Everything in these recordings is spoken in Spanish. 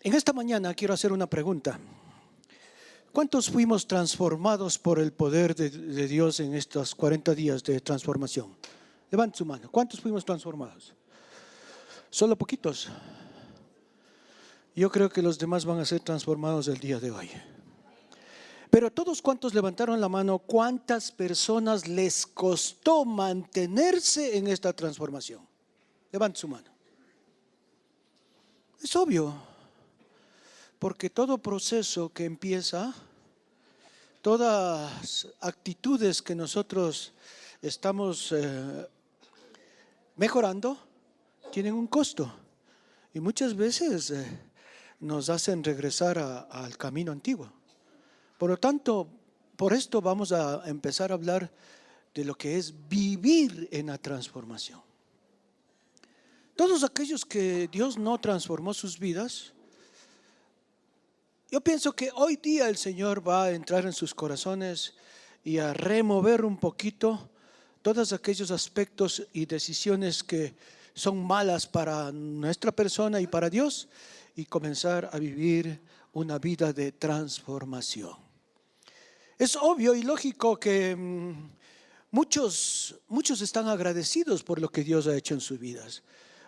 En esta mañana quiero hacer una pregunta. ¿Cuántos fuimos transformados por el poder de Dios en estos 40 días de transformación? Levante su mano. ¿Cuántos fuimos transformados? Solo poquitos. Yo creo que los demás van a ser transformados el día de hoy. Pero todos cuantos levantaron la mano, ¿cuántas personas les costó mantenerse en esta transformación? Levante su mano. Es obvio, porque todo proceso que empieza, todas actitudes que nosotros estamos mejorando, tienen un costo. Y muchas veces nos hacen regresar al camino antiguo. Por lo tanto, por esto vamos a empezar a hablar de lo que es vivir en la transformación. Todos aquellos que Dios no transformó sus vidas, yo pienso que hoy día el Señor va a entrar en sus corazones y a remover un poquito todos aquellos aspectos y decisiones que son malas para nuestra persona y para Dios, y comenzar a vivir una vida de transformación. Es obvio y lógico que muchos están agradecidos por lo que Dios ha hecho en sus vidas.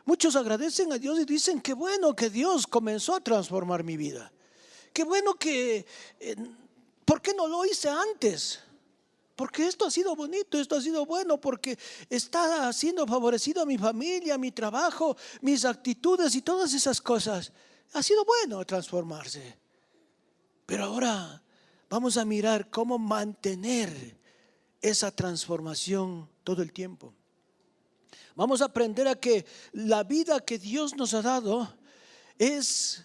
Muchos agradecen a Dios y dicen: qué bueno que Dios comenzó a transformar mi vida. Qué bueno que, ¿por qué no lo hice antes? Porque esto ha sido bonito, esto ha sido bueno, porque está siendo favorecido a mi familia, mi trabajo, mis actitudes y todas esas cosas. Ha sido bueno transformarse. Pero ahora vamos a mirar cómo mantener esa transformación todo el tiempo. Vamos a aprender a que la vida que Dios nos ha dado es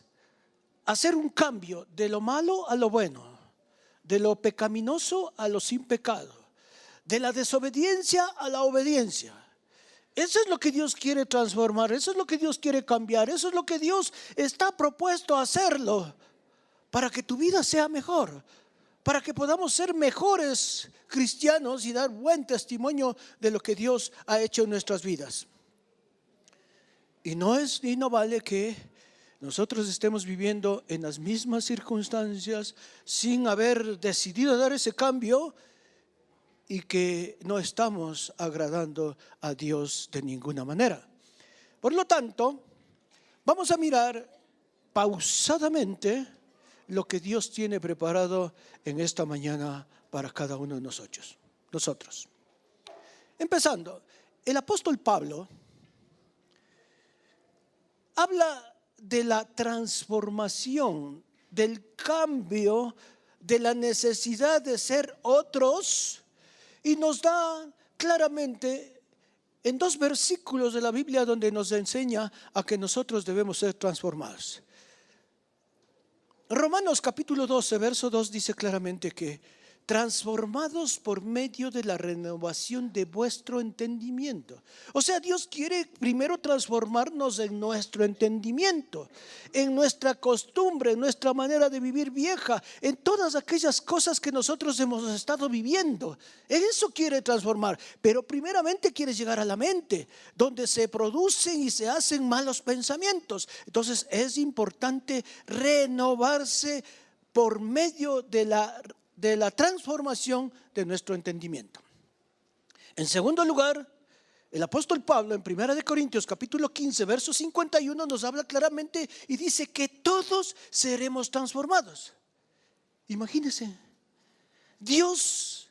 hacer un cambio de lo malo a lo bueno, de lo pecaminoso a lo sin pecado, de la desobediencia a la obediencia. Eso es lo que Dios quiere transformar, eso es lo que Dios quiere cambiar, eso es lo que Dios está propuesto a hacerlo para que tu vida sea mejor, para que podamos ser mejores cristianos y dar buen testimonio de lo que Dios ha hecho en nuestras vidas. Y no vale que nosotros estemos viviendo en las mismas circunstancias sin haber decidido dar ese cambio y que no estamos agradando a Dios de ninguna manera. Por lo tanto, vamos a mirar pausadamente lo que Dios tiene preparado en esta mañana para cada uno de nosotros. Empezando, el apóstol Pablo habla de la transformación, del cambio, de la necesidad de ser otros, y nos da claramente en 2 versículos de la Biblia donde nos enseña a que nosotros debemos ser transformados. Romanos capítulo 12, verso 2 dice claramente que transformados por medio de la renovación de vuestro entendimiento. O sea, Dios quiere primero transformarnos en nuestro entendimiento, en nuestra costumbre, en nuestra manera de vivir vieja, en todas aquellas cosas que nosotros hemos estado viviendo. En eso quiere transformar, pero primeramente quiere llegar a la mente, donde se producen y se hacen malos pensamientos. Entonces es importante renovarse por medio de la transformación de nuestro entendimiento. En segundo lugar, el apóstol Pablo en 1 Corintios capítulo 15 verso 51 nos habla claramente y dice que todos seremos transformados. Imagínense, Dios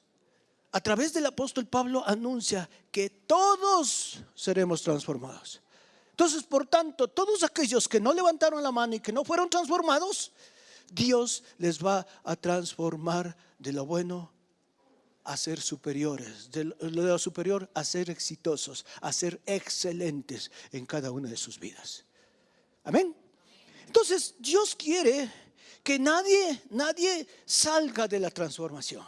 a través del apóstol Pablo anuncia que todos seremos transformados. Entonces, por tanto, todos aquellos que no levantaron la mano y que no fueron transformados, Dios les va a transformar de lo bueno a ser superiores, de lo superior a ser exitosos, a ser excelentes en cada una de sus vidas. Amén. Entonces Dios quiere que nadie salga de la transformación.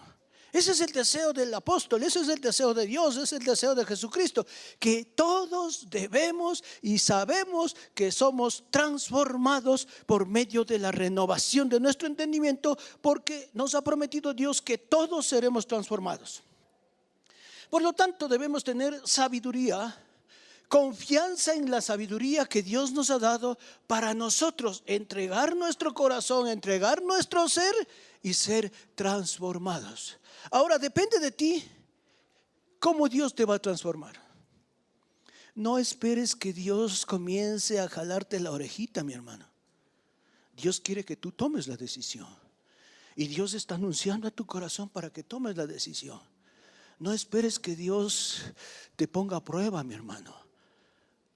Ese es el deseo del apóstol, ese es el deseo de Dios, ese es el deseo de Jesucristo, que todos debemos y sabemos que somos transformados por medio de la renovación de nuestro entendimiento, porque nos ha prometido Dios que todos seremos transformados. Por lo tanto, debemos tener sabiduría confianza en la sabiduría que Dios nos ha dado para nosotros entregar nuestro corazón, entregar nuestro ser y ser transformados. Ahora depende de ti cómo Dios te va a transformar. No esperes que Dios comience a jalarte la orejita, mi hermano. Dios quiere que tú tomes la decisión. Y Dios está anunciando a tu corazón para que tomes la decisión. No esperes que Dios te ponga a prueba, mi hermano.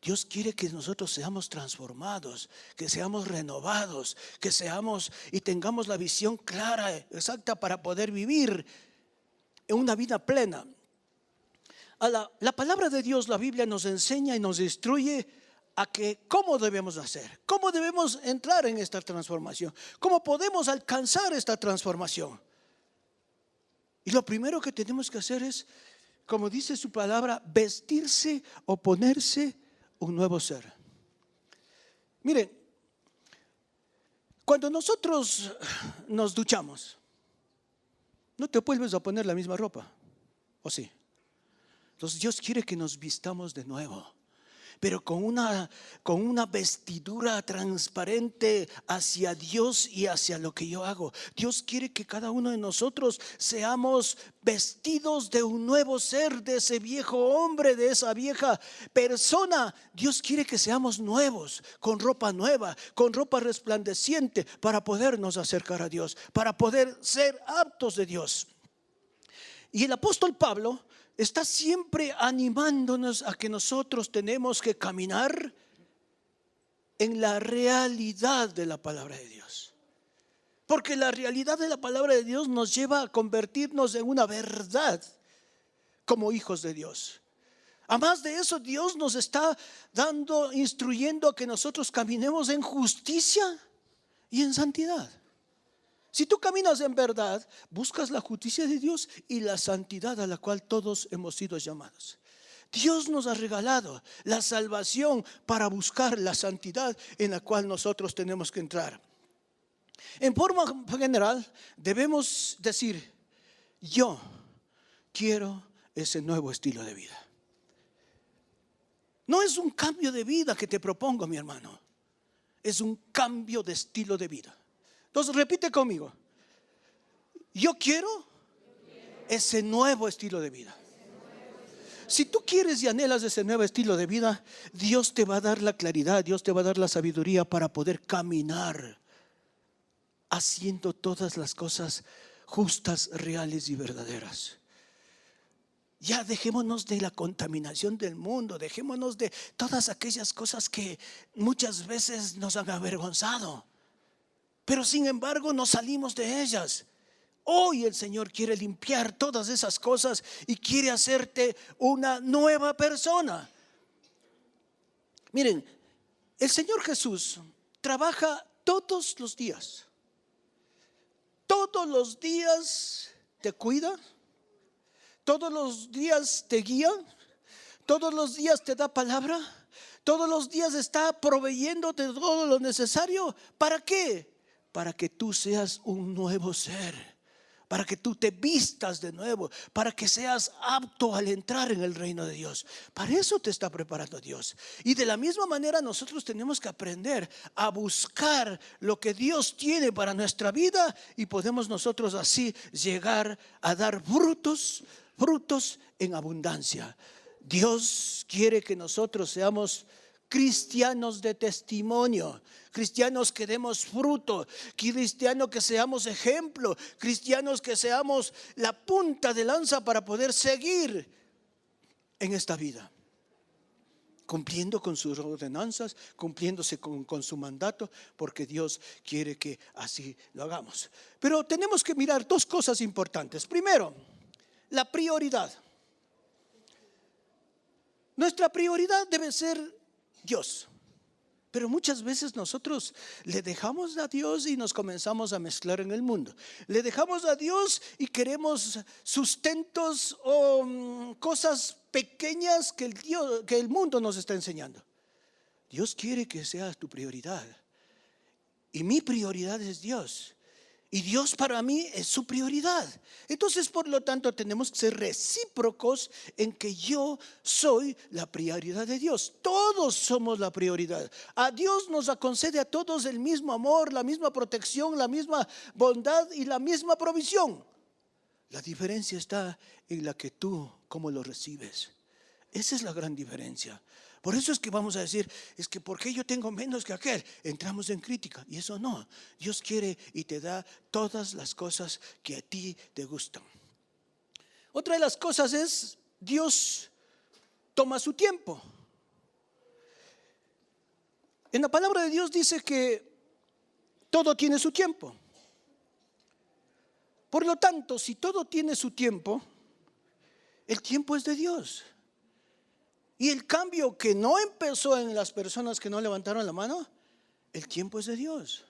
Dios quiere que nosotros seamos transformados, que seamos renovados, que seamos y tengamos la visión clara, exacta para poder vivir en una vida plena. La palabra de Dios, la Biblia nos enseña y nos instruye a que cómo debemos hacer, cómo debemos entrar en esta transformación, cómo podemos alcanzar esta transformación. Y lo primero que tenemos que hacer es, como dice su palabra, vestirse o ponerse un nuevo ser. Miren, cuando nosotros nos duchamos, no te vuelves a poner la misma ropa, ¿o sí? Entonces Dios quiere que nos vistamos de nuevo, pero con una vestidura transparente hacia Dios y hacia lo que yo hago. Dios quiere que cada uno de nosotros seamos vestidos de un nuevo ser, de ese viejo hombre, de esa vieja persona. Dios quiere que seamos nuevos, con ropa nueva, con ropa resplandeciente, para podernos acercar a Dios, para poder ser aptos de Dios. Y el apóstol Pablo está siempre animándonos a que nosotros tenemos que caminar en la realidad de la palabra de Dios. Porque la realidad de la palabra de Dios nos lleva a convertirnos en una verdad como hijos de Dios. Además de eso, Dios nos está instruyendo a que nosotros caminemos en justicia y en santidad. Si tú caminas en verdad, buscas la justicia de Dios y la santidad a la cual todos hemos sido llamados. Dios nos ha regalado la salvación para buscar la santidad en la cual nosotros tenemos que entrar. En forma general, debemos decir: yo quiero ese nuevo estilo de vida. No es un cambio de vida que te propongo, mi hermano. Es un cambio de estilo de vida. Entonces repite conmigo: yo quiero ese nuevo estilo de vida. Si tú quieres y anhelas ese nuevo estilo de vida, Dios te va a dar la claridad, Dios te va a dar la sabiduría para poder caminar haciendo todas las cosas justas, reales y verdaderas. Ya dejémonos de la contaminación del mundo, dejémonos de todas aquellas cosas que muchas veces nos han avergonzado. Pero sin embargo no salimos de ellas. Hoy el Señor quiere limpiar todas esas cosas y quiere hacerte una nueva persona. Miren, el Señor Jesús trabaja todos los días. Todos los días te cuida. Todos los días te guía. Todos los días te da palabra. Todos los días está proveyéndote todo lo necesario. ¿Para qué? Para que tú seas un nuevo ser, para que tú te vistas de nuevo, para que seas apto al entrar en el reino de Dios. Para eso te está preparando Dios. Y de la misma manera nosotros tenemos que aprender a buscar lo que Dios tiene para nuestra vida, y podemos nosotros así llegar a dar frutos en abundancia. Dios quiere que nosotros seamos cristianos de testimonio, cristianos que demos fruto, cristianos que seamos ejemplo, cristianos que seamos la punta de lanza para poder seguir en esta vida, cumpliendo con sus ordenanzas, cumpliéndose con su mandato, porque Dios quiere que así lo hagamos. Pero tenemos que mirar dos cosas importantes. Primero, la prioridad. Nuestra prioridad debe ser Dios. Pero muchas veces nosotros le dejamos a Dios y nos comenzamos a mezclar en el mundo. Le dejamos a Dios y queremos sustentos o cosas pequeñas que el mundo nos está enseñando. Dios quiere que sea tu prioridad. Y mi prioridad es Dios. Y Dios para mí es su prioridad. Entonces, por lo tanto, tenemos que ser recíprocos en que yo soy la prioridad de Dios. Todos somos la prioridad. A Dios nos concede a todos el mismo amor, la misma protección, la misma bondad y la misma provisión. La diferencia está en la que tú, cómo lo recibes. Esa es la gran diferencia. Por eso es que vamos a decir, es que ¿por qué yo tengo menos que aquel? Entramos en crítica, y eso no. Dios quiere y te da todas las cosas que a ti te gustan. Otra de las cosas es, Dios toma su tiempo. En la palabra de Dios dice que todo tiene su tiempo. Por lo tanto, si todo tiene su tiempo, el tiempo es de Dios. Y el cambio que no empezó en las personas que no levantaron la mano, el tiempo es de Dios.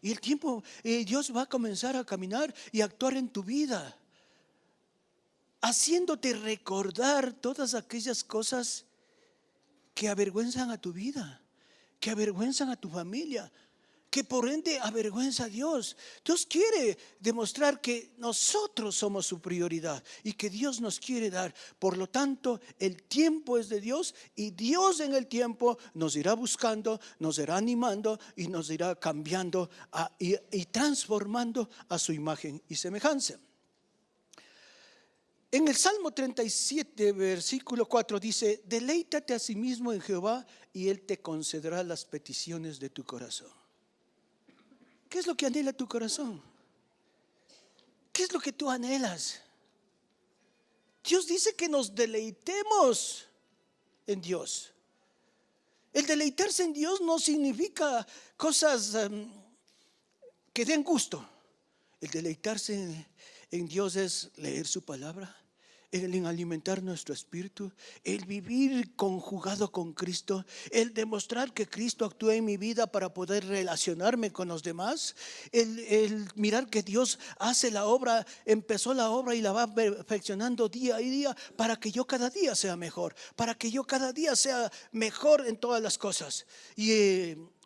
Y el tiempo, Dios va a comenzar a caminar y actuar en tu vida, haciéndote recordar todas aquellas cosas que avergüenzan a tu vida, que avergüenzan a tu familia, que por ende avergüenza a Dios. Dios quiere demostrar que nosotros somos su prioridad y que Dios nos quiere dar. Por lo tanto, el tiempo es de Dios, y Dios en el tiempo nos irá buscando, nos irá animando y nos irá cambiando y transformando a su imagen y semejanza. En el Salmo 37, versículo 4 dice: deleítate a sí mismo en Jehová y Él te concederá las peticiones de tu corazón. ¿Qué es lo que anhela tu corazón? ¿Qué es lo que tú anhelas? Dios dice que nos deleitemos en Dios. El deleitarse en Dios no significa cosas que den gusto. El deleitarse en Dios es leer su palabra, el alimentar nuestro espíritu, el vivir conjugado con Cristo, el demostrar que Cristo actúa en mi vida para poder relacionarme con los demás, el mirar que Dios hace la obra, empezó la obra y la va perfeccionando día y día para que yo cada día sea mejor, para que yo cada día sea mejor en todas las cosas. Y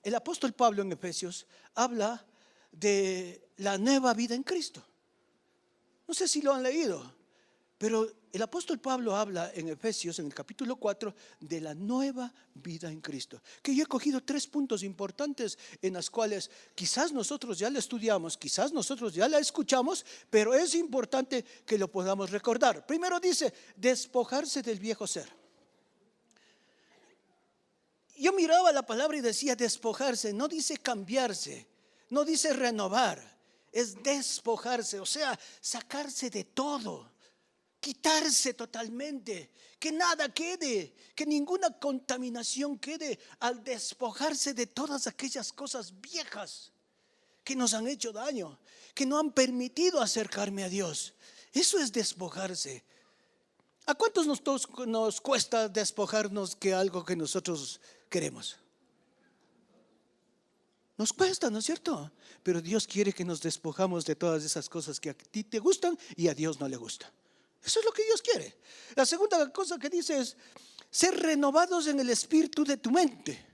el apóstol Pablo en Efesios habla de la nueva vida en Cristo. No sé si lo han leído, pero el apóstol Pablo habla en Efesios, en el capítulo 4, de la nueva vida en Cristo. Que yo he cogido 3 puntos importantes en los cuales quizás nosotros ya la estudiamos, quizás nosotros ya la escuchamos, pero es importante que lo podamos recordar. Primero dice, despojarse del viejo ser. Yo miraba la palabra y decía despojarse, no dice cambiarse, no dice renovar, es despojarse, o sea, sacarse de todo. Quitarse totalmente, que nada quede, que ninguna contaminación quede al despojarse de todas aquellas cosas viejas que nos han hecho daño, que no han permitido acercarme a Dios. Eso es despojarse. ¿A cuántos nos cuesta despojarnos que algo que nosotros queremos? Nos cuesta, ¿no es cierto? Pero Dios quiere que nos despojamos de todas esas cosas que a ti te gustan y a Dios no le gusta. Eso es lo que Dios quiere. La segunda cosa que dice es ser renovados en el espíritu de tu mente.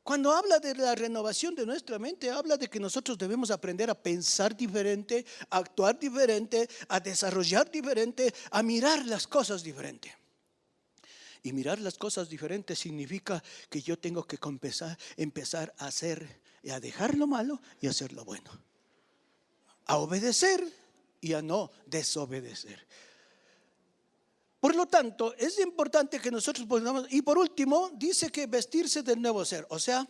Cuando habla de la renovación de nuestra mente, habla de que nosotros debemos aprender a pensar diferente, a actuar diferente, a desarrollar diferente, a mirar las cosas diferente. Y mirar las cosas diferentes significa que yo tengo que empezar a hacer y a dejar lo malo y a hacer lo bueno. A obedecer y a no desobedecer. Por lo tanto, es importante que nosotros podamos. Y por último, dice que vestirse del nuevo ser. O sea,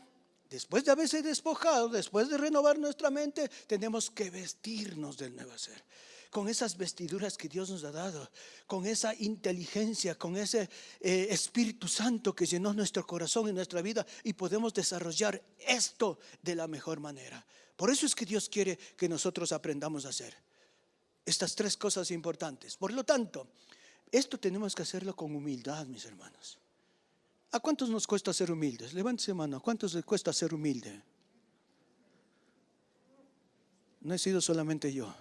después de haberse despojado, después de renovar nuestra mente, tenemos que vestirnos del nuevo ser. Con esas vestiduras que Dios nos ha dado, con esa inteligencia, con ese Espíritu Santo que llenó nuestro corazón y nuestra vida, y podemos desarrollar esto de la mejor manera. Por eso es que Dios quiere que nosotros aprendamos a hacer estas 3 cosas importantes. Por lo tanto, esto tenemos que hacerlo con humildad, mis hermanos. ¿A cuántos nos cuesta ser humildes? Levántese mano. ¿A cuántos les cuesta ser humilde? No he sido solamente yo.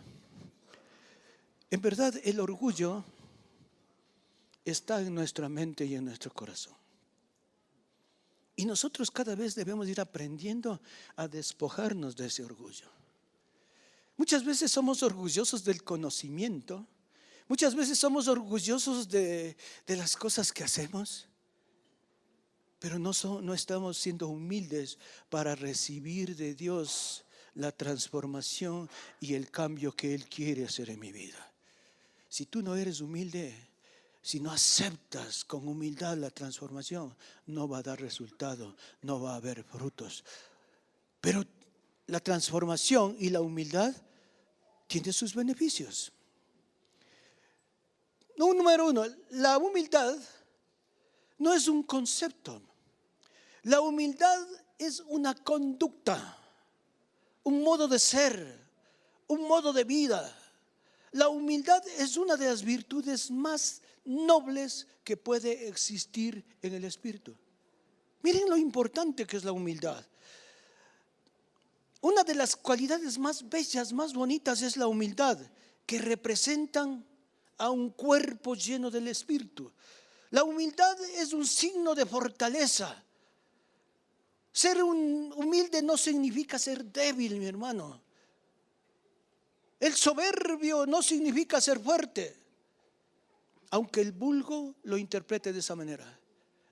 En verdad, el orgullo está en nuestra mente y en nuestro corazón. Y nosotros cada vez debemos ir aprendiendo a despojarnos de ese orgullo. Muchas veces somos orgullosos del conocimiento. Muchas veces somos orgullosos de las cosas que hacemos. Pero no estamos siendo humildes para recibir de Dios la transformación y el cambio que Él quiere hacer en mi vida. Si tú no eres humilde, si no aceptas con humildad la transformación, no va a dar resultado, no va a haber frutos. Pero la transformación y la humildad tienen sus beneficios. Número uno, la humildad no es un concepto. La humildad es una conducta, un modo de ser, un modo de vida. La humildad es una de las virtudes más nobles que puede existir en el espíritu. Miren lo importante que es la humildad. Una de las cualidades más bellas, más bonitas es la humildad, que representan a un cuerpo lleno del espíritu. La humildad es un signo de fortaleza. Ser humilde no significa ser débil, mi hermano. El soberbio no significa ser fuerte, aunque el vulgo lo interprete de esa manera.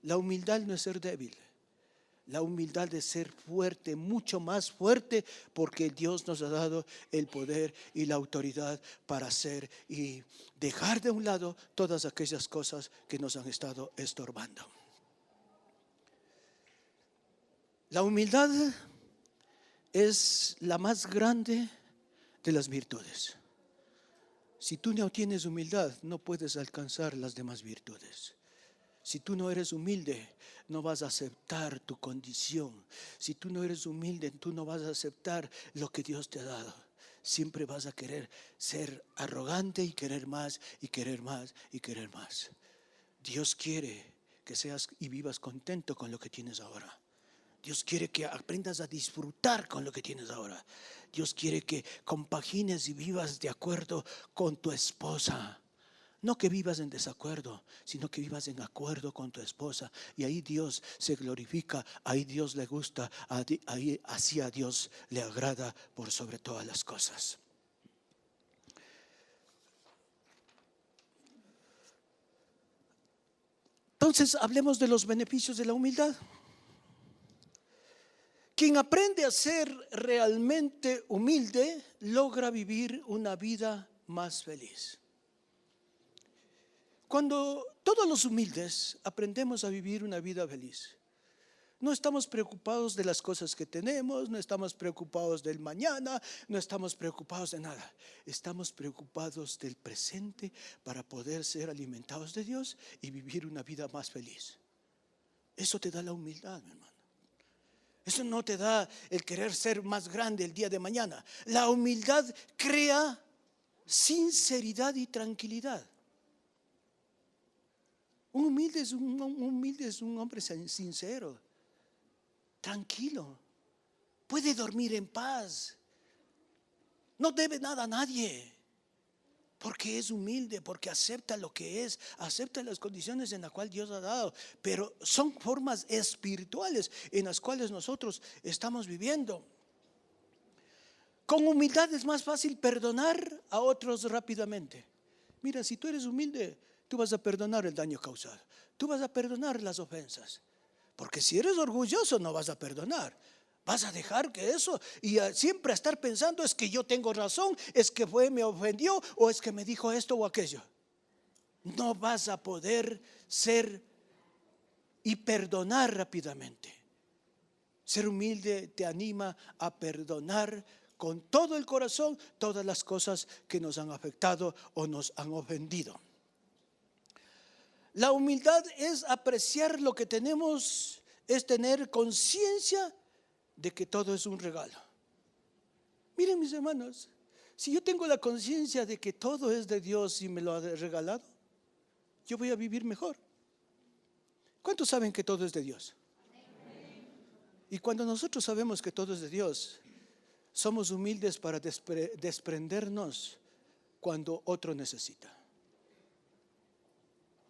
La humildad no es ser débil. La humildad es ser fuerte, mucho más fuerte, porque Dios nos ha dado el poder y la autoridad para hacer y dejar de un lado todas aquellas cosas que nos han estado estorbando. La humildad es la más grande de las virtudes. Si tú no tienes humildad, no puedes alcanzar las demás virtudes. Si tú no eres humilde, no vas a aceptar tu condición. Si tú no eres humilde, tú no vas a aceptar lo que Dios te ha dado. Siempre vas a querer ser arrogante y querer más y querer más y querer más. Dios quiere que seas y vivas contento con lo que tienes ahora. Dios quiere que aprendas a disfrutar con lo que tienes ahora. Dios quiere que compagines y vivas de acuerdo con tu esposa. No que vivas en desacuerdo, sino que vivas en acuerdo con tu esposa. Y ahí Dios se glorifica, ahí Dios le gusta, ahí así a Dios le agrada por sobre todas las cosas. Entonces hablemos de los beneficios de la humildad. Quien aprende a ser realmente humilde logra vivir una vida más feliz. Cuando todos los humildes aprendemos a vivir una vida feliz, no estamos preocupados de las cosas que tenemos, no estamos preocupados del mañana, no estamos preocupados de nada. Estamos preocupados del presente para poder ser alimentados de Dios y vivir una vida más feliz. Eso te da la humildad, mi hermano. Eso no te da el querer ser más grande el día de mañana. La humildad crea sinceridad y tranquilidad. Un humilde es un hombre sincero, tranquilo, puede dormir en paz, no debe nada a nadie, porque es humilde, porque acepta lo que es, acepta las condiciones en las cuales Dios ha dado, pero son formas espirituales en las cuales nosotros estamos viviendo. Con humildad es más fácil perdonar a otros rápidamente. Mira, si tú eres humilde, tú vas a perdonar el daño causado, tú vas a perdonar las ofensas, porque si eres orgulloso no vas a perdonar. Vas a dejar que eso y siempre estar pensando es que yo tengo razón, es que me ofendió o es que me dijo esto o aquello. No vas a poder ser y perdonar rápidamente. Ser humilde te anima a perdonar con todo el corazón todas las cosas que nos han afectado o nos han ofendido. La humildad es apreciar lo que tenemos, es tener conciencia de que todo es un regalo. Miren, mis hermanos, si yo tengo la conciencia de que todo es de Dios y me lo ha regalado, yo voy a vivir mejor. ¿Cuántos saben que todo es de Dios? Y cuando nosotros sabemos que todo es de Dios, somos humildes para desprendernos cuando otro necesita.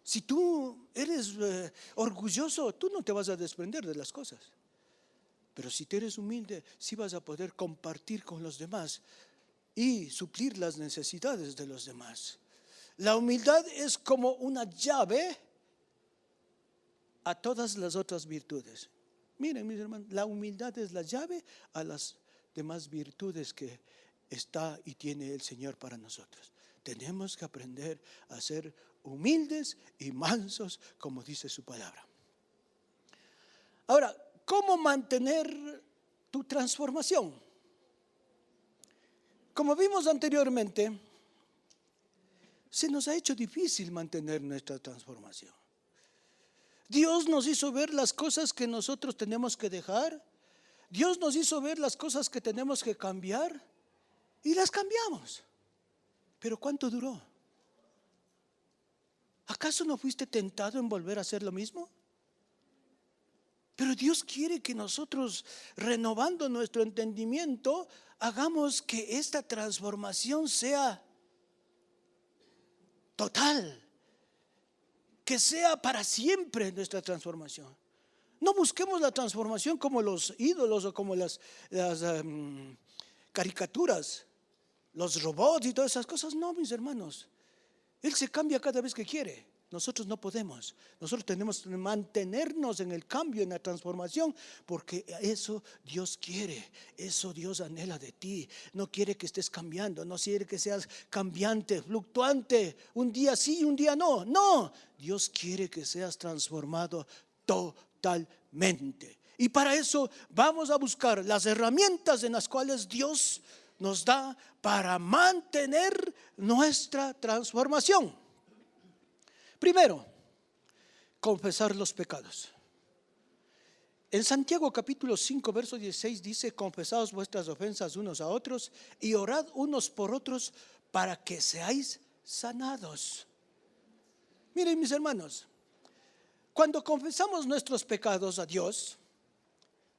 Si tú eres orgulloso, tú no te vas a desprender de las cosas. Pero si tú eres humilde, sí vas a poder compartir con los demás y suplir las necesidades de los demás. La humildad es como una llave a todas las otras virtudes. Miren, mis hermanos, la humildad es la llave a las demás virtudes que está y tiene el Señor para nosotros. Tenemos que aprender a ser humildes y mansos, como dice su palabra. Ahora, ¿cómo mantener tu transformación? Como vimos anteriormente, se nos ha hecho difícil mantener nuestra transformación. Dios nos hizo ver las cosas que nosotros tenemos que dejar. Dios nos hizo ver las cosas que tenemos que cambiar y las cambiamos. Pero ¿cuánto duró? ¿Acaso no fuiste tentado en volver a hacer lo mismo? Pero Dios quiere que nosotros, renovando nuestro entendimiento, hagamos que esta transformación sea total, que sea para siempre nuestra transformación. No busquemos la transformación como los ídolos o como las caricaturas, los robots y todas esas cosas. No, mis hermanos, Él se cambia cada vez que quiere. Nosotros no podemos. Nosotros tenemos que mantenernos en el cambio, en la transformación, porque eso Dios quiere, eso Dios anhela de ti. No quiere que estés cambiando, no quiere que seas cambiante, fluctuante, un día sí, un día no. No, Dios quiere que seas transformado totalmente. Y para eso vamos a buscar las herramientas en las cuales Dios nos da para mantener nuestra transformación. Primero, confesar los pecados. En Santiago capítulo 5, verso 16 dice: confesaos vuestras ofensas unos a otros y orad unos por otros para que seáis sanados. Miren, mis hermanos, cuando confesamos nuestros pecados a Dios,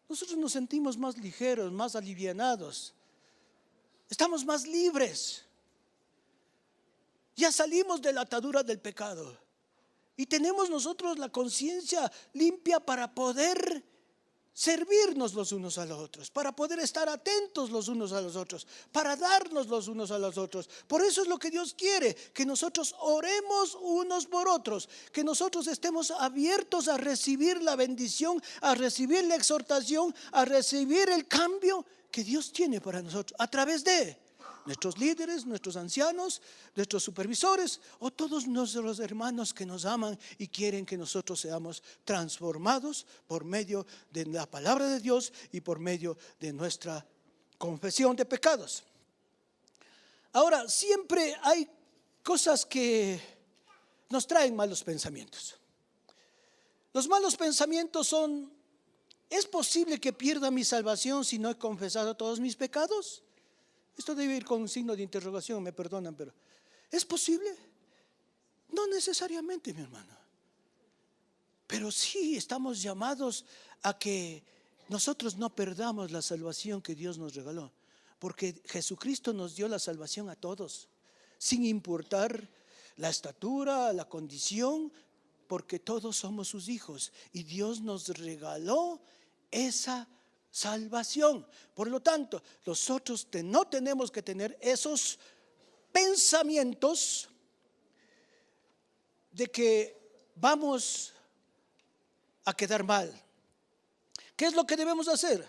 nosotros nos sentimos más ligeros, más alivianados. Estamos más libres. Ya salimos de la atadura del pecado. Y tenemos nosotros la conciencia limpia para poder servirnos los unos a los otros, para poder estar atentos los unos a los otros, para darnos los unos a los otros. Por eso es lo que Dios quiere, que nosotros oremos unos por otros, que nosotros estemos abiertos a recibir la bendición, a recibir la exhortación, a recibir el cambio que Dios tiene para nosotros a través de nuestros líderes, nuestros ancianos, nuestros supervisores o todos nuestros hermanos que nos aman y quieren que nosotros seamos transformados por medio de la palabra de Dios y por medio de nuestra confesión de pecados. Ahora, siempre hay cosas que nos traen malos pensamientos. Los malos pensamientos son: ¿es posible que pierda mi salvación si no he confesado todos mis pecados? Esto debe ir con un signo de interrogación, me perdonan, pero ¿es posible? No necesariamente, mi hermano. Pero sí estamos llamados a que nosotros no perdamos la salvación que Dios nos regaló, porque Jesucristo nos dio la salvación a todos, sin importar la estatura, la condición, porque todos somos sus hijos y Dios nos regaló esa salvación. Por lo tanto, nosotros no tenemos que tener esos pensamientos de que vamos a quedar mal. ¿Qué es lo que debemos hacer?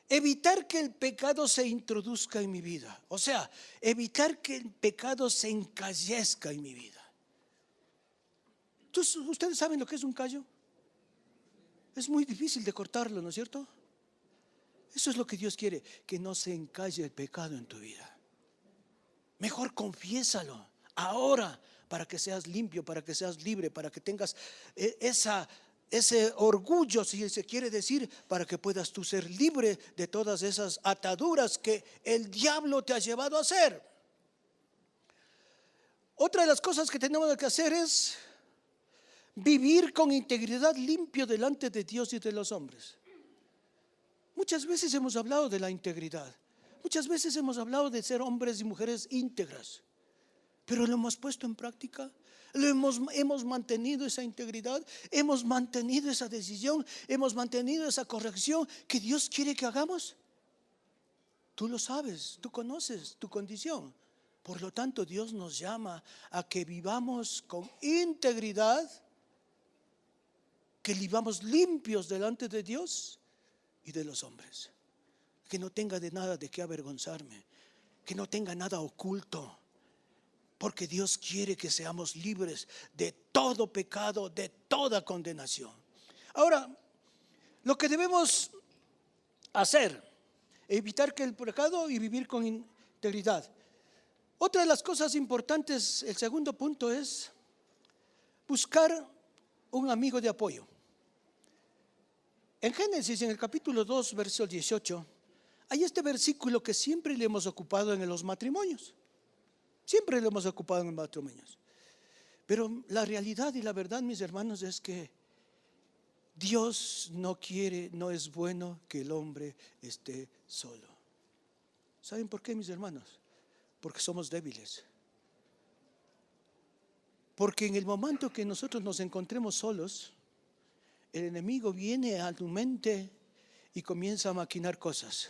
Evitar que el pecado se introduzca en mi vida. O sea, evitar que el pecado se encallezca en mi vida. Entonces, ¿ustedes saben lo que es un callo? Es muy difícil de cortarlo, ¿no es cierto? Eso es lo que Dios quiere, que no se encalle el pecado en tu vida. Mejor confiésalo ahora para que seas limpio, para que seas libre, para que tengas ese orgullo, si se quiere decir, para que puedas tú ser libre de todas esas ataduras que el diablo te ha llevado a hacer. Otra de las cosas que tenemos que hacer es vivir con integridad, limpio delante de Dios y de los hombres. Muchas veces hemos hablado de la integridad, muchas veces hemos hablado de ser hombres y mujeres íntegras, pero lo hemos puesto en práctica. Hemos mantenido esa integridad, hemos mantenido esa decisión, hemos mantenido esa corrección que Dios quiere que hagamos. Tú lo sabes, tú conoces tu condición. Por lo tanto, Dios nos llama a que vivamos con integridad, que vivamos limpios delante de Dios y de los hombres. Que no tenga de nada de qué avergonzarme, que no tenga nada oculto, porque Dios quiere que seamos libres de todo pecado, de toda condenación. Ahora, lo que debemos hacer, evitar que el pecado y vivir con integridad. Otra de las cosas importantes, el segundo punto es buscar un amigo de apoyo. En Génesis, en el capítulo 2, verso 18, hay este versículo que siempre le hemos ocupado en los matrimonios. Siempre lo hemos ocupado en los matrimonios. Pero la realidad y la verdad, mis hermanos, es que Dios no quiere, no es bueno que el hombre esté solo. ¿Saben por qué, mis hermanos? Porque somos débiles. Porque en el momento que nosotros nos encontremos solos, el enemigo viene a tu mente y comienza a maquinar cosas.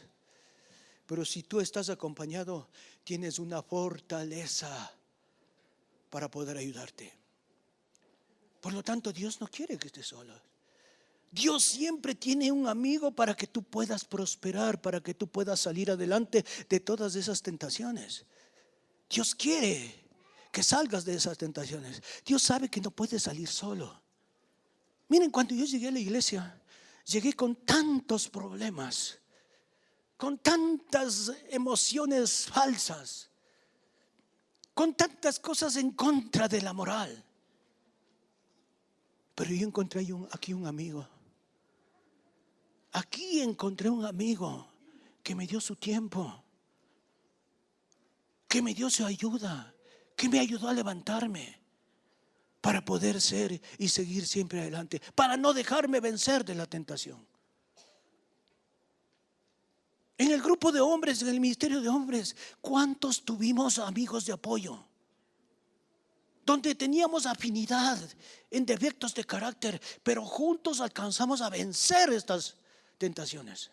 Pero si tú estás acompañado, tienes una fortaleza para poder ayudarte. Por lo tanto, Dios no quiere que estés solo. Dios siempre tiene un amigo para que tú puedas prosperar, para que tú puedas salir adelante de todas esas tentaciones. Dios quiere que salgas de esas tentaciones. Dios sabe que no puedes salir solo. Miren, cuando yo llegué a la iglesia, llegué con tantos problemas, con tantas emociones falsas, con tantas cosas en contra de la moral. Pero yo encontré aquí un amigo. Aquí encontré un amigo que me dio su tiempo, que me dio su ayuda, que me ayudó a levantarme para poder ser y seguir siempre adelante, para no dejarme vencer de la tentación. En el grupo de hombres, en el ministerio de hombres, ¿cuántos tuvimos amigos de apoyo? Donde teníamos afinidad en defectos de carácter, pero juntos alcanzamos a vencer estas tentaciones.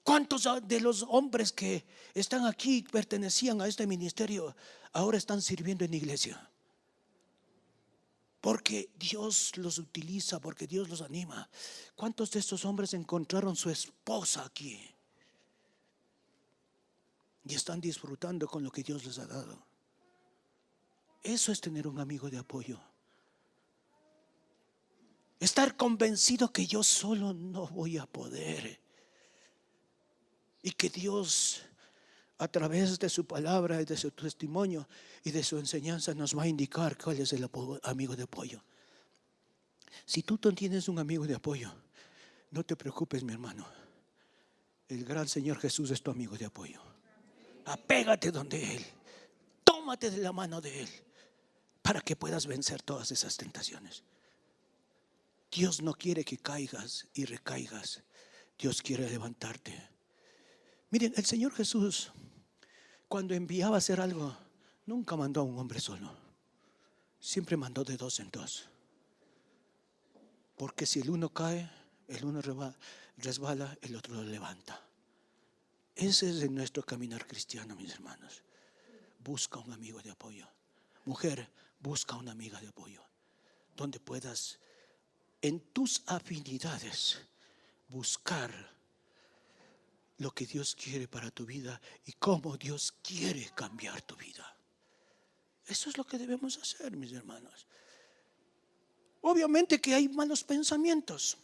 ¿Cuántos de los hombres que están aquí pertenecían a este ministerio ahora están sirviendo en la iglesia? Porque Dios los utiliza, porque Dios los anima. ¿Cuántos de estos hombres encontraron su esposa aquí? Y están disfrutando con lo que Dios les ha dado. Eso es tener un amigo de apoyo. Estar convencido que yo solo no voy a poder. Y que Dios, a través de su palabra y de su testimonio y de su enseñanza, nos va a indicar cuál es el amigo de apoyo. Si tú no tienes un amigo de apoyo, no te preocupes, mi hermano. El gran Señor Jesús es tu amigo de apoyo. Apégate donde Él. Tómate de la mano de Él para que puedas vencer todas esas tentaciones. Dios no quiere que caigas y recaigas. Dios quiere levantarte. Miren, el Señor Jesús, cuando enviaba a hacer algo, nunca mandó a un hombre solo. Siempre mandó de dos en dos. Porque si el uno cae, el uno resbala, el otro lo levanta. Ese es nuestro caminar cristiano, mis hermanos. Busca un amigo de apoyo. Mujer, busca una amiga de apoyo. Donde puedas, en tus afinidades, buscar lo que Dios quiere para tu vida y cómo Dios quiere cambiar tu vida. Eso es lo que debemos hacer, mis hermanos. Obviamente que hay malos pensamientos.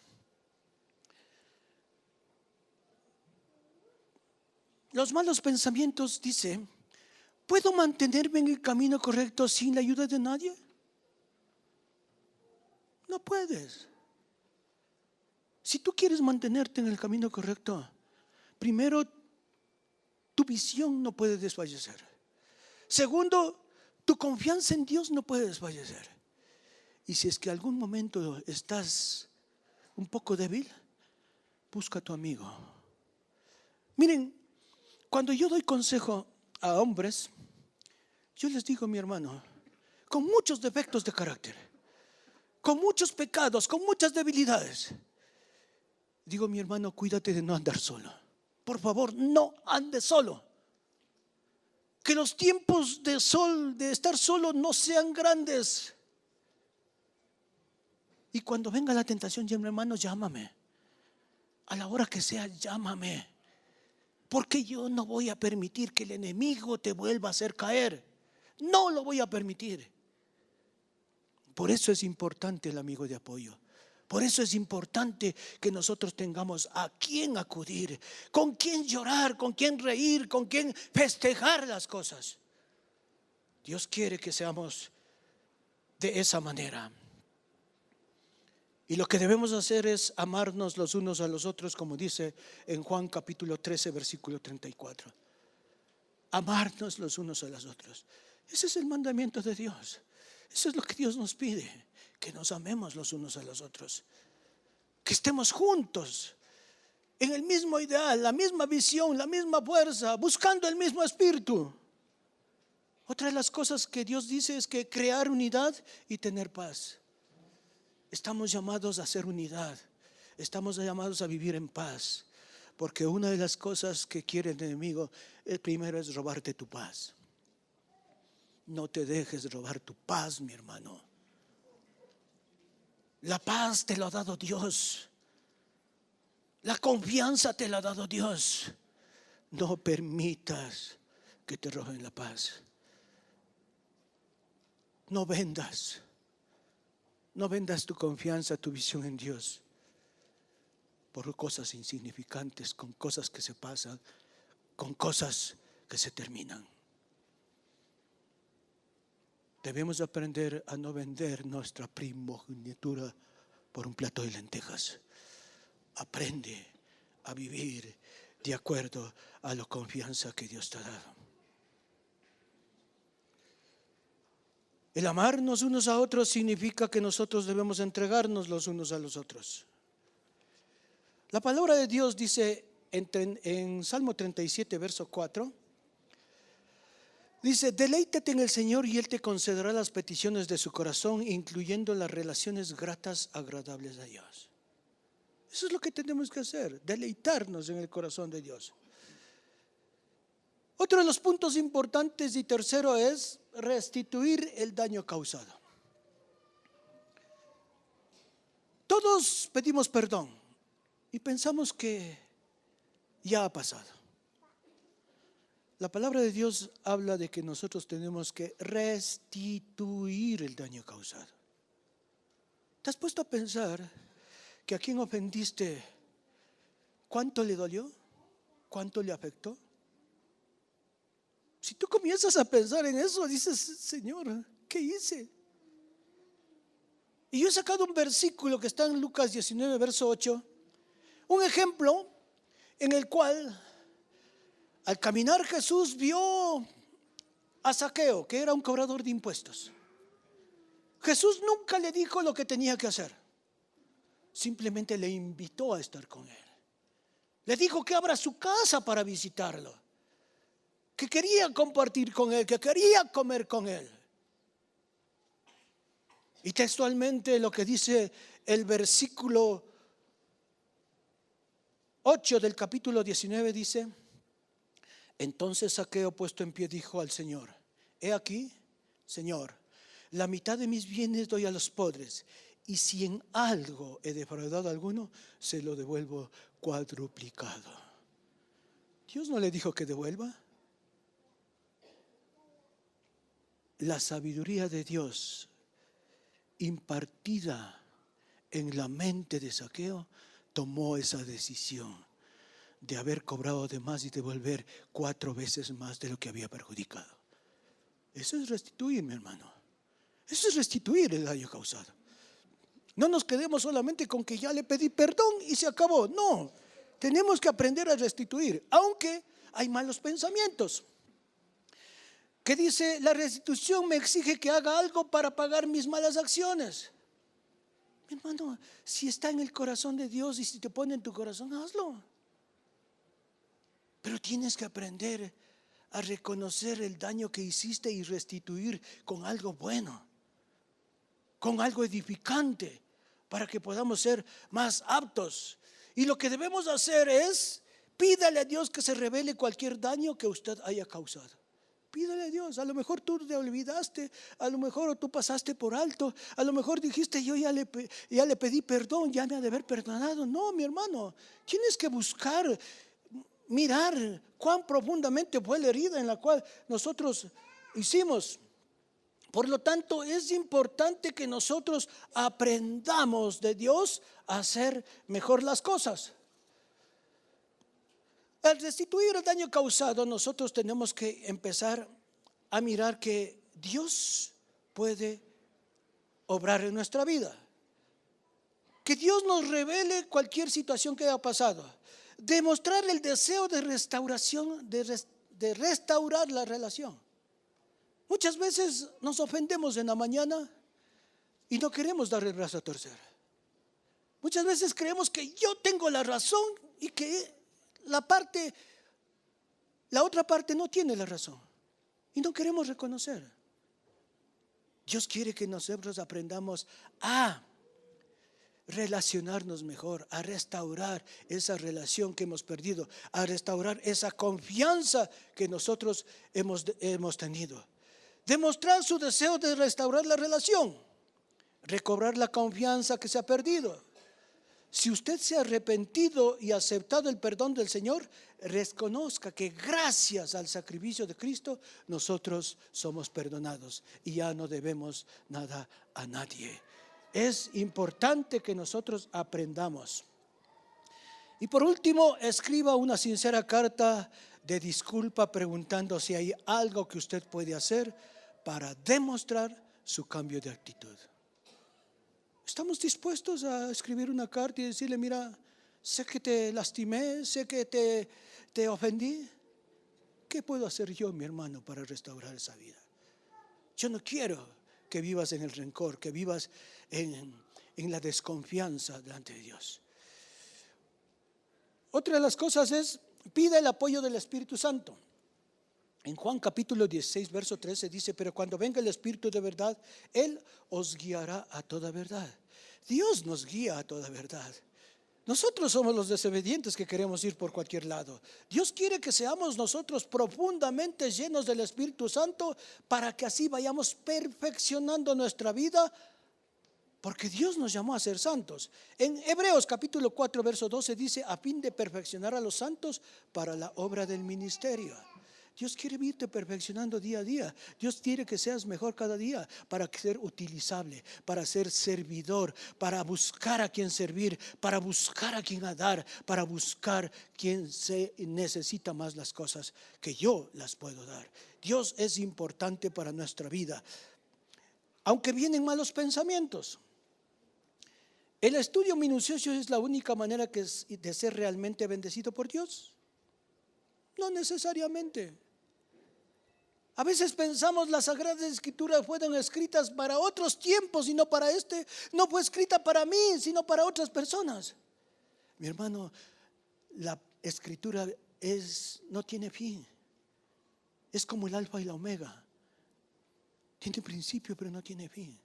Los malos pensamientos, dice, ¿puedo mantenerme en el camino correcto sin la ayuda de nadie? No puedes. Si tú quieres mantenerte en el camino correcto, primero, tu visión no puede desfallecer. Segundo, tu confianza en Dios no puede desfallecer. Y si es que algún momento estás un poco débil, busca a tu amigo. Miren, cuando yo doy consejo a hombres, yo les digo, mi hermano, con muchos defectos de carácter, con muchos pecados, con muchas debilidades, digo, mi hermano, cuídate de no andar solo. por favor, no ande solo. Que los tiempos de estar solo no sean grandes. Y cuando venga la tentación, mi hermano, llámame. A la hora que sea, llámame. Porque yo no voy a permitir que el enemigo te vuelva a hacer caer. No lo voy a permitir. Por eso es importante el amigo de apoyo. Por eso es importante que nosotros tengamos a quién acudir, con quién llorar, con quién reír, con quién festejar las cosas. Dios quiere que seamos de esa manera. Y lo que debemos hacer es amarnos los unos a los otros, como dice en Juan capítulo 13, versículo 34. Amarnos los unos a los otros. Ese es el mandamiento de Dios. Eso es lo que Dios nos pide, que nos amemos los unos a los otros. Que estemos juntos, en el mismo ideal, la misma visión, la misma fuerza, buscando el mismo espíritu. Otra de las cosas que Dios dice es que crear unidad y tener paz. Estamos llamados a hacer unidad. Estamos llamados a vivir en paz. Porque una de las cosas que quiere el enemigo, el primero es robarte tu paz. No te dejes robar tu paz, mi hermano. La paz te lo ha dado Dios. La confianza te la ha dado Dios. No permitas que te roben la paz. No vendas tu confianza, tu visión en Dios por cosas insignificantes, con cosas que se pasan, con cosas que se terminan. Debemos aprender a no vender nuestra primogenitura por un plato de lentejas. Aprende a vivir de acuerdo a la confianza que Dios te ha dado. El amarnos unos a otros significa que nosotros debemos entregarnos los unos a los otros. La palabra de Dios dice en Salmo 37, verso 4, dice: deleítate en el Señor y Él te concederá las peticiones de su corazón, incluyendo las relaciones gratas, agradables a Dios. Eso es lo que tenemos que hacer, deleitarnos en el corazón de Dios. Otro de los puntos importantes y tercero es restituir el daño causado. Todos pedimos perdón y pensamos que ya ha pasado. La palabra de Dios habla de que nosotros tenemos que restituir el daño causado. ¿Te has puesto a pensar que a quien ofendiste, cuánto le dolió? ¿Cuánto le afectó? Si tú comienzas a pensar en eso, dices: Señor, ¿qué hice? Y yo he sacado un versículo que está en Lucas 19, verso 8, un ejemplo en el cual al caminar Jesús vio a Zaqueo, que era un cobrador de impuestos. Jesús nunca le dijo lo que tenía que hacer, simplemente le invitó a estar con él. Le dijo que abra su casa para visitarlo, que quería compartir con él, que quería comer con él. Y textualmente lo que dice el versículo 8 del capítulo 19 dice: entonces Zaqueo, puesto en pie, dijo al Señor: he aquí, Señor, la mitad de mis bienes doy a los pobres, y si en algo he defraudado a alguno, se lo devuelvo cuadruplicado. Dios no le dijo que devuelva. La sabiduría de Dios impartida en la mente de Zaqueo tomó esa decisión de haber cobrado de más y devolver 4 veces más de lo que había perjudicado. Eso es restituir, mi hermano. Eso es restituir el daño causado. No nos quedemos solamente con que ya le pedí perdón y se acabó. No, tenemos que aprender a restituir, aunque hay malos pensamientos. Que dice: la restitución me exige que haga algo para pagar mis malas acciones. Mi hermano, si está en el corazón de Dios y si te pone en tu corazón, hazlo. Pero tienes que aprender a reconocer el daño que hiciste y restituir con algo bueno, con algo edificante, para que podamos ser más aptos. Y lo que debemos hacer es Pídale a Dios que se revele cualquier daño que usted haya causado. Pídale a Dios. A lo mejor tú te olvidaste, a lo mejor tú pasaste por alto, a lo mejor dijiste: yo ya le pedí perdón, ya me ha de haber perdonado. No, mi hermano, tienes que buscar, mirar cuán profundamente fue la herida en la cual nosotros hicimos. Por lo tanto, es importante que nosotros aprendamos de Dios a hacer mejor las cosas. Al restituir el daño causado, nosotros tenemos que empezar a mirar que Dios puede obrar en nuestra vida. Que Dios nos revele cualquier situación que haya pasado. Demostrar el deseo de restauración, de restaurar la relación. Muchas veces nos ofendemos en la mañana y no queremos dar el brazo a torcer. Muchas veces creemos que yo tengo la razón y que la otra parte no tiene la razón. Y no queremos reconocer. Dios quiere que nosotros aprendamos a relacionarnos mejor, a restaurar esa relación que hemos perdido, a restaurar esa confianza que nosotros hemos tenido. Demostrar su deseo de restaurar la relación, recobrar la confianza que se ha perdido. Si usted se ha arrepentido y aceptado el perdón del Señor, reconozca que gracias al sacrificio de Cristo nosotros somos perdonados y ya no debemos nada a nadie. Es importante que nosotros aprendamos. Y por último, escriba una sincera carta de disculpa preguntando si hay algo que usted puede hacer para demostrar su cambio de actitud. ¿Estamos dispuestos a escribir una carta y decirle: mira, sé que te lastimé, sé que te ofendí? ¿Qué puedo hacer yo, mi hermano, para restaurar esa vida? Yo no quiero que vivas en el rencor, que vivas en la desconfianza delante de Dios. Otra de las cosas es: pida el apoyo del Espíritu Santo. En Juan capítulo 16, verso 13 dice: pero cuando venga el Espíritu de verdad, Él os guiará a toda verdad. Dios nos guía a toda verdad. Nosotros somos los desobedientes que queremos ir por cualquier lado. Dios quiere que seamos nosotros profundamente llenos del Espíritu Santo para que así vayamos perfeccionando nuestra vida, porque Dios nos llamó a ser santos. En Hebreos capítulo 4, verso 12 dice: a fin de perfeccionar a los santos para la obra del ministerio. Dios quiere irte perfeccionando día a día. Dios quiere que seas mejor cada día para ser utilizable, para ser servidor, para buscar a quien servir, para buscar a quien dar, para buscar quien se necesita más las cosas que yo las puedo dar. Dios es importante para nuestra vida. Aunque vienen malos pensamientos, el estudio minucioso es la única manera de ser realmente bendecido por Dios. No necesariamente. A veces pensamos las Sagradas Escrituras fueron escritas para otros tiempos y no para este. No fue escrita para mí, sino para otras personas. Mi hermano, la Escritura no tiene fin. Es como el alfa y la omega. Tiene principio, pero no tiene fin.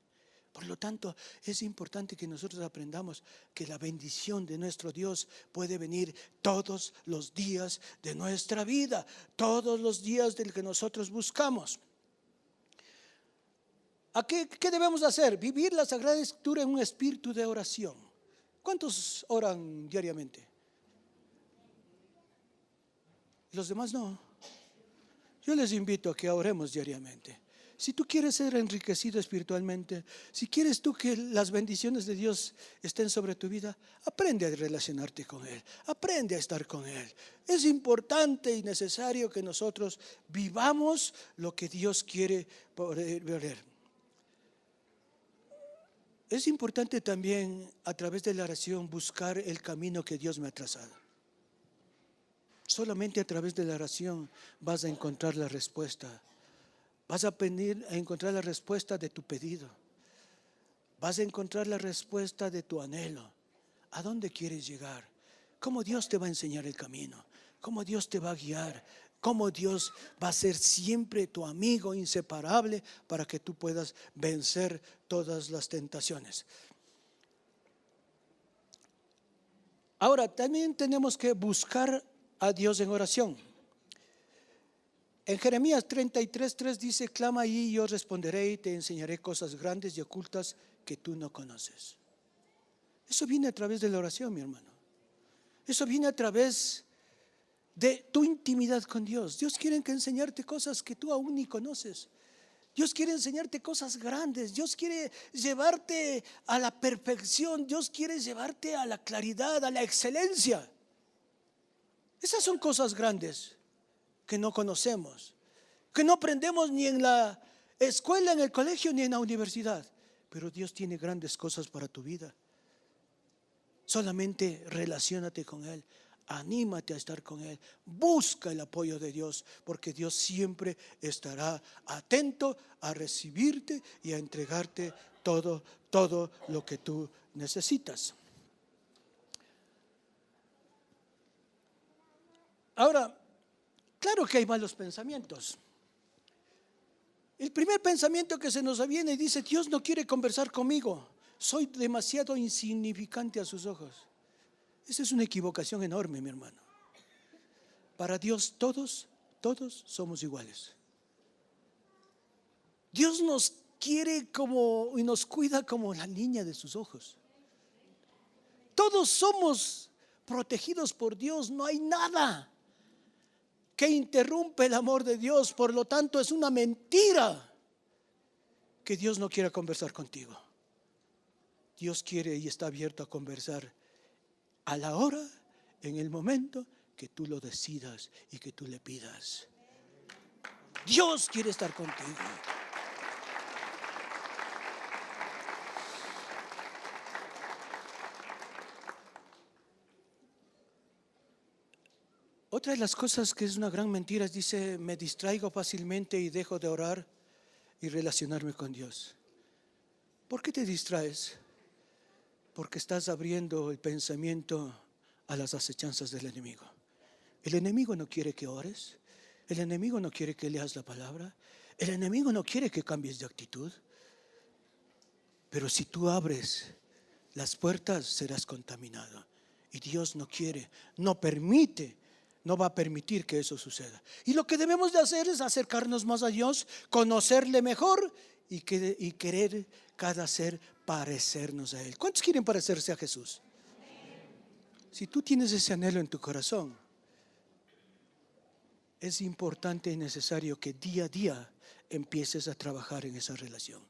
Por lo tanto, es importante que nosotros aprendamos que la bendición de nuestro Dios puede venir todos los días de nuestra vida, todos los días del que nosotros buscamos. ¿Qué debemos hacer? Vivir la Sagrada Escritura en un espíritu de oración. ¿Cuántos oran diariamente? Los demás no. Yo les invito a que oremos diariamente. Si tú quieres ser enriquecido espiritualmente, si quieres tú que las bendiciones de Dios estén sobre tu vida, aprende a relacionarte con Él, aprende a estar con Él. Es importante y necesario que nosotros vivamos lo que Dios quiere ver. Es importante también a través de la oración buscar el camino que Dios me ha trazado. Solamente a través de la oración vas a encontrar la respuesta. Vas a aprender a encontrar la respuesta de tu pedido. Vas a encontrar la respuesta de tu anhelo. ¿A dónde quieres llegar? ¿Cómo Dios te va a enseñar el camino? ¿Cómo Dios te va a guiar? ¿Cómo Dios va a ser siempre tu amigo inseparable para que tú puedas vencer todas las tentaciones? Ahora, también tenemos que buscar a Dios en oración. En Jeremías 33:3 dice: clama y yo responderé y te enseñaré cosas grandes y ocultas que tú no conoces. Eso viene a través de la oración, mi hermano. Eso viene a través de tu intimidad con Dios. Dios quiere enseñarte cosas que tú aún ni conoces. Dios quiere enseñarte cosas grandes. Dios quiere llevarte a la perfección. Dios quiere llevarte a la claridad, a la excelencia. Esas son cosas grandes que no conocemos, que no aprendemos ni en la escuela, en el colegio, ni en la universidad. Pero Dios tiene grandes cosas para tu vida. Solamente relaciónate con Él, anímate a estar con Él, busca el apoyo de Dios, porque Dios siempre estará atento a recibirte y a entregarte todo lo que tú necesitas. Ahora, claro que hay malos pensamientos. El primer pensamiento que se nos viene dice: Dios no quiere conversar conmigo, soy demasiado insignificante a sus ojos. Esa es una equivocación enorme, mi hermano. Para Dios todos somos iguales. Dios nos quiere como y nos cuida como la niña de sus ojos. Todos somos protegidos por Dios, no hay nada que interrumpe el amor de Dios. Por lo tanto, es una mentira que Dios no quiera conversar contigo. Dios quiere y está abierto a conversar a la hora, en el momento que tú lo decidas y que tú le pidas. Dios quiere estar contigo. Otra de las cosas que es una gran mentira es, dice: me distraigo fácilmente y dejo de orar y relacionarme con Dios. ¿Por qué te distraes? Porque estás abriendo el pensamiento a las acechanzas del enemigo. El enemigo no quiere que ores. El enemigo no quiere que leas la palabra. El enemigo no quiere que cambies de actitud. Pero si tú abres las puertas, serás contaminado. Y Dios no quiere, no permite, no va a permitir que eso suceda. Y lo que debemos de hacer es acercarnos más a Dios, conocerle mejor y querer cada ser parecernos a Él. ¿Cuántos quieren parecerse a Jesús? Si tú tienes ese anhelo en tu corazón, es importante y necesario que día a día empieces a trabajar en esa relación.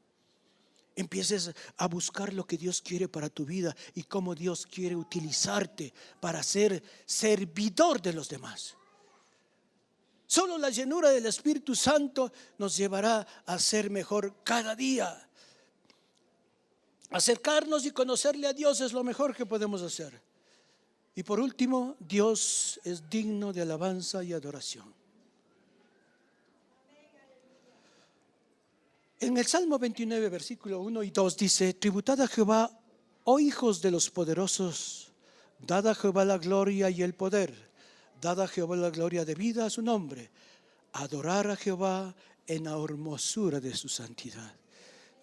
Empieces a buscar lo que Dios quiere para tu vida y cómo Dios quiere utilizarte para ser servidor de los demás. Solo la llenura del Espíritu Santo nos llevará a ser mejor cada día. Acercarnos y conocerle a Dios es lo mejor que podemos hacer. Y por último, Dios es digno de alabanza y adoración. En el Salmo 29, versículo 1 y 2 dice: tributad a Jehová, oh hijos de los poderosos, dad a Jehová la gloria y el poder, dad a Jehová la gloria debida a su nombre, adorar a Jehová en la hermosura de su santidad.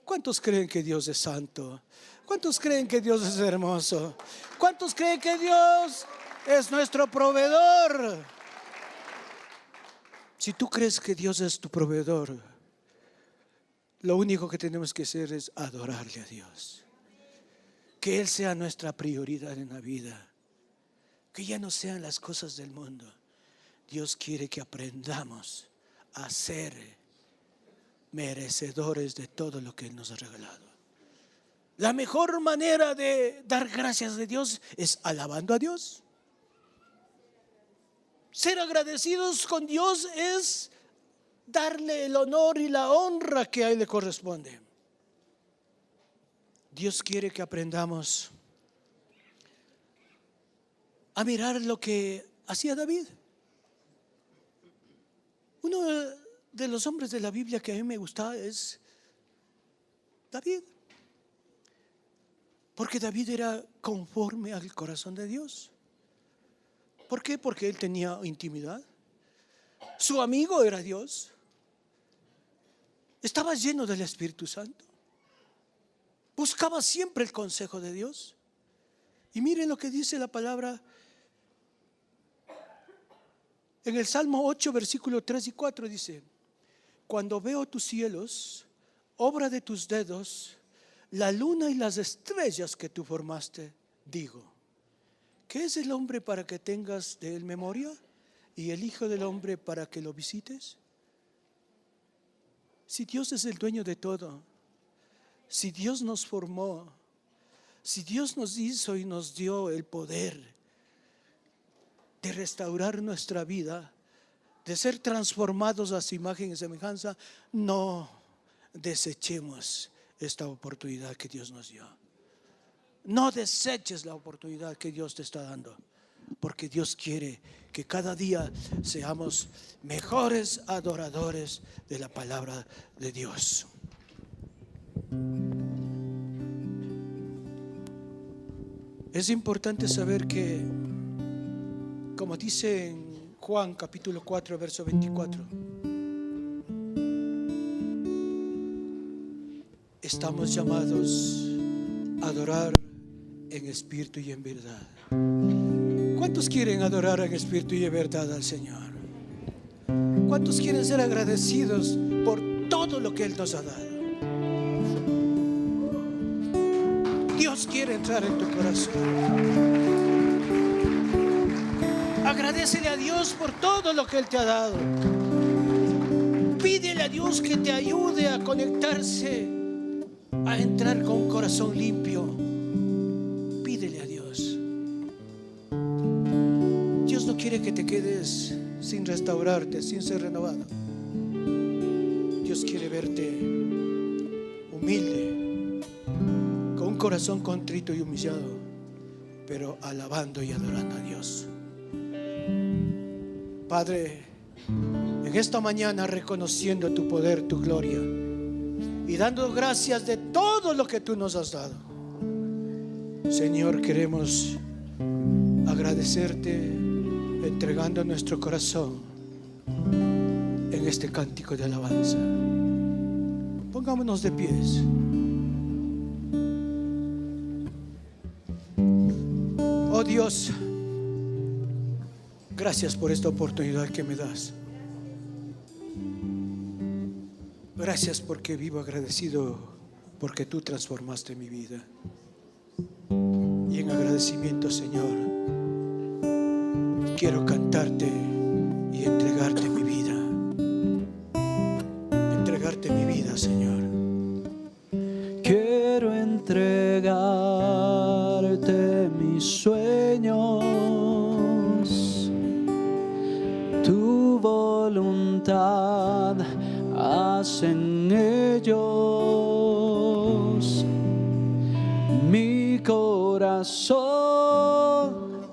¿Cuántos creen que Dios es santo? ¿Cuántos creen que Dios es hermoso? ¿Cuántos creen que Dios es nuestro proveedor? Si tú crees que Dios es tu proveedor, lo único que tenemos que hacer es adorarle a Dios. Que Él sea nuestra prioridad en la vida. Que ya no sean las cosas del mundo. Dios quiere que aprendamos a ser merecedores de todo lo que Él nos ha regalado. La mejor manera de dar gracias a Dios es alabando a Dios. Ser agradecidos con Dios es darle el honor y la honra que a Él le corresponde. Dios quiere que aprendamos a mirar lo que hacía David. Uno de los hombres de la Biblia que a mí me gusta es David. Porque David era conforme al corazón de Dios. ¿Por qué? Porque él tenía intimidad. Su amigo era Dios. Estaba lleno del Espíritu Santo. Buscaba siempre el consejo de Dios. Y miren lo que dice la palabra En el Salmo 8, versículos 3 y 4 dice: cuando veo tus cielos, obra de tus dedos, la luna y las estrellas que tú formaste, digo, ¿qué es el hombre para que tengas de él memoria? ¿Y el hijo del hombre para que lo visites? Si Dios es el dueño de todo, si Dios nos formó, si Dios nos hizo y nos dio el poder de restaurar nuestra vida, de ser transformados a su imagen y semejanza, no desechemos esta oportunidad que Dios nos dio. No deseches la oportunidad que Dios te está dando, porque Dios quiere que cada día seamos mejores adoradores de la palabra de Dios. Es importante saber que, como dice en Juan capítulo 4, verso 24, estamos llamados a adorar en espíritu y en verdad. ¿Cuántos quieren adorar en espíritu y en verdad al Señor? ¿Cuántos quieren ser agradecidos por todo lo que Él nos ha dado? Dios quiere entrar en tu corazón. Agradécele a Dios por todo lo que Él te ha dado. Pídele a Dios que te ayude a conectarse, a entrar con un corazón limpio. Pídele a Dios. Dios no quiere que te quedes sin restaurarte, sin ser renovado. Dios quiere verte humilde, con un corazón contrito y humillado, pero alabando y adorando a Dios. Padre, en esta mañana, reconociendo tu poder, tu gloria, y dando gracias de todo lo que tú nos has dado, Señor, queremos agradecerte, entregando nuestro corazón en este cántico de alabanza. Pongámonos de pies. Oh Dios, gracias por esta oportunidad que me das. Gracias porque vivo agradecido, porque tú transformaste mi vida. Y en agradecimiento, Señor, quiero cantarte y entregarte mi vida. Entregarte mi vida, Señor. Quiero entregarte mis sueños, tu voluntad haz en ellos. Mi corazón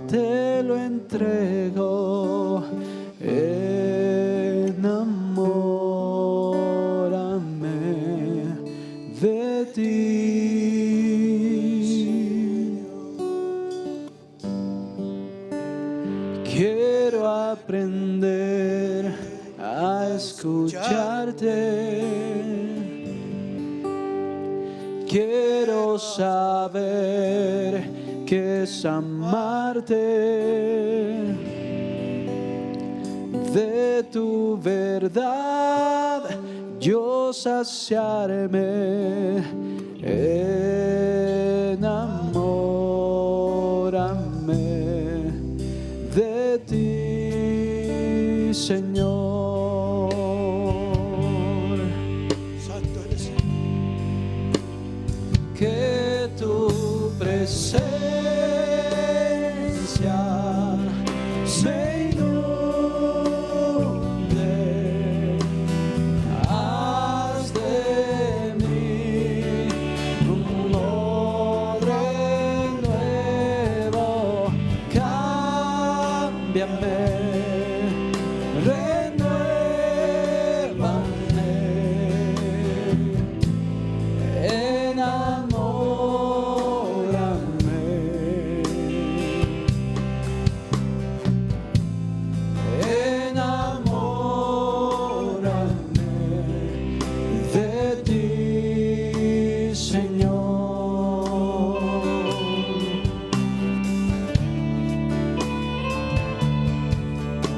te lo entrego, enamórame de ti. Quiero aprender a escucharte. Quiero saber que es amarte. De tu verdad yo saciarme. Enamórame de ti, Señor. Santo eres. Que tu presencia me inunde, haz de mí un odre nuevo, cámbiame,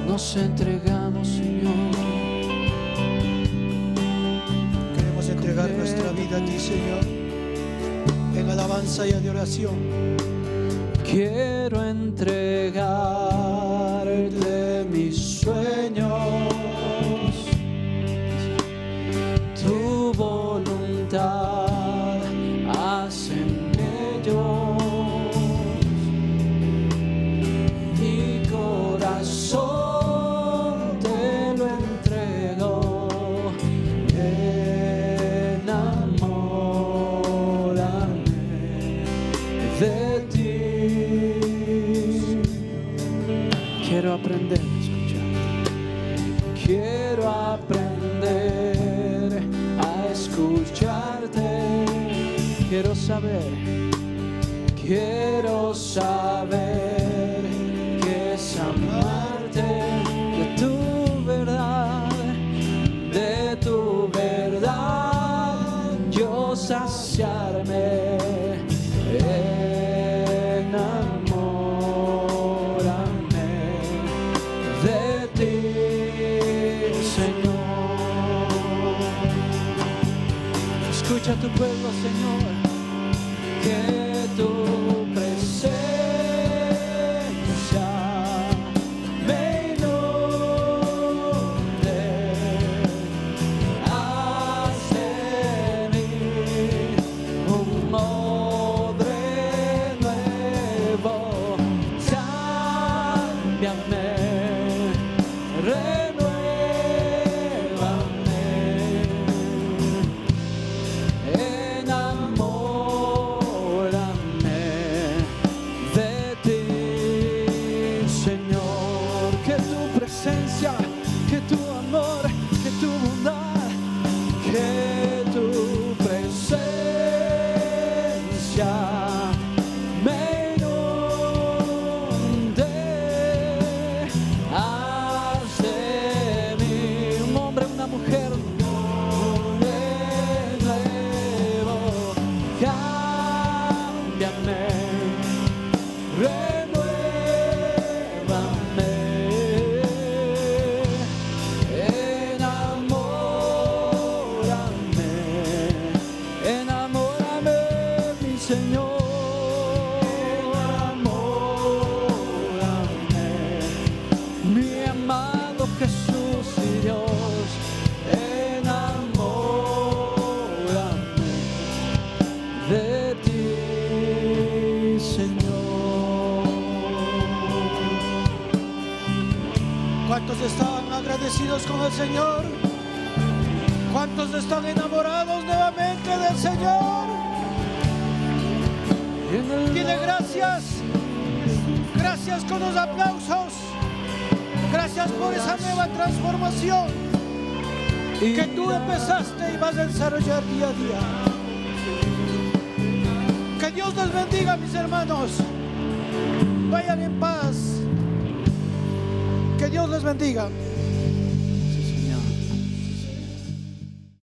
nos entregamos, Señor. Queremos entregar nuestra vida a ti, Señor, en alabanza y adoración. Quiero entregarte mis sueños, tu voluntad haz en ellos. Mi corazón te lo entrego, enamórame de ti. Quiero aprender a escuchar. Quiero aprender a escucharte. Quiero saber que es amarte de tu verdad, yo saciarme. Enamórame de ti, Señor. Escucha a tu pueblo, Señor, que tu presencia me inunde. Haz de mí un odre nuevo, cámbiame, renuévame, enamórame de ti, Señor. Que tu presencia, que tu amor, que tu bondad, que tu presencia me inunde. Haz de mí un hombre, una mujer nuevo, cámbiame, renuévame, enamórame, mi Señor. Enamórame, mi amado Jesús y Dios. Enamórame de ti, Señor. ¿Cuántos están agradecidos con el Señor? ¿Cuántos están enamorados nuevamente del Señor? Dile gracias. Gracias con los aplausos. Gracias por esa nueva transformación que tú empezaste y vas a desarrollar día a día. Que Dios les bendiga, mis hermanos. Vayan en paz. Que Dios les bendiga.